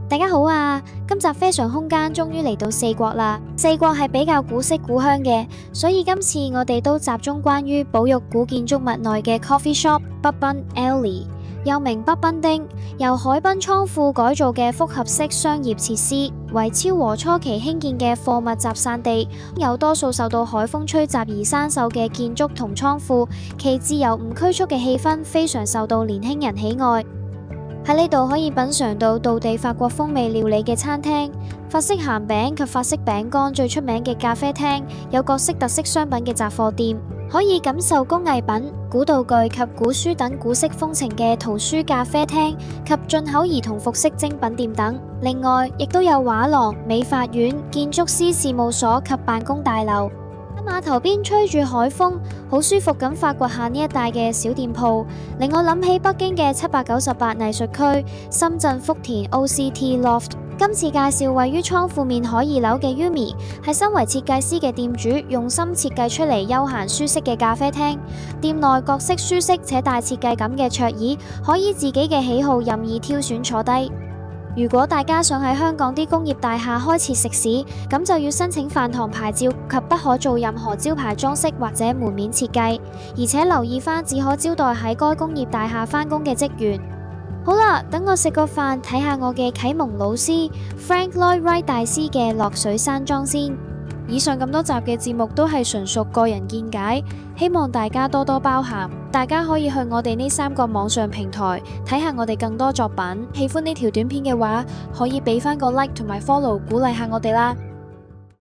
大家好啊！今集非常空間終於嚟到四國啦。四國係比較古色古香嘅，所以今次我哋都集中關於保育古建築物內嘅 coffee shop 北濱 Alley， 又名北濱町，由海濱倉庫改造嘅複合式商業設施，為昭和初期興建嘅貨物集散地，有多數受到海風吹襲而生鏽嘅建築同倉庫，其自由唔拘束嘅氣氛非常受到年輕人喜愛。喺呢度可以品嘗到道地法國風味料理嘅餐廳，法式鹹餅及法式餅乾最出名嘅咖啡廳，有各式特色商品嘅雜貨店，可以感受工藝品、古道具及古書等古色風情嘅圖書咖啡廳及進口兒童服飾精品店等。另外，亦都有畫廊、美髮院、建築師事務所及辦公大樓。喺碼頭邊吹住海風，好舒服咁發掘下呢一帶嘅小店鋪，令我諗起北京嘅798藝術區、深圳福田 OCT Loft。今次介紹位於倉庫面海2樓嘅 Yumi， 係身為設計師嘅店主用心設計出嚟休閒舒適嘅咖啡廳。店內各式舒適且帶設計感嘅桌椅，可以自己嘅喜好任意挑選坐低。如果大家想喺香港啲工業大廈開設食肆，咁就要申請飯堂牌照及不可做任何招牌裝飾或者門面設計，而且留意返只可招待喺該工業大廈返工嘅職員。好啦，等我食個飯，睇下我嘅啟蒙老師 Frank Lloyd Wright 大師嘅落水山莊先。以上咁多集嘅節目都係純屬個人見解，希望大家多多包涵。大家可以去我哋呢3個網上平台睇下我哋更多作品。喜歡呢條短片嘅話，可以俾返個 like 同埋 follow 鼓勵下我哋啦。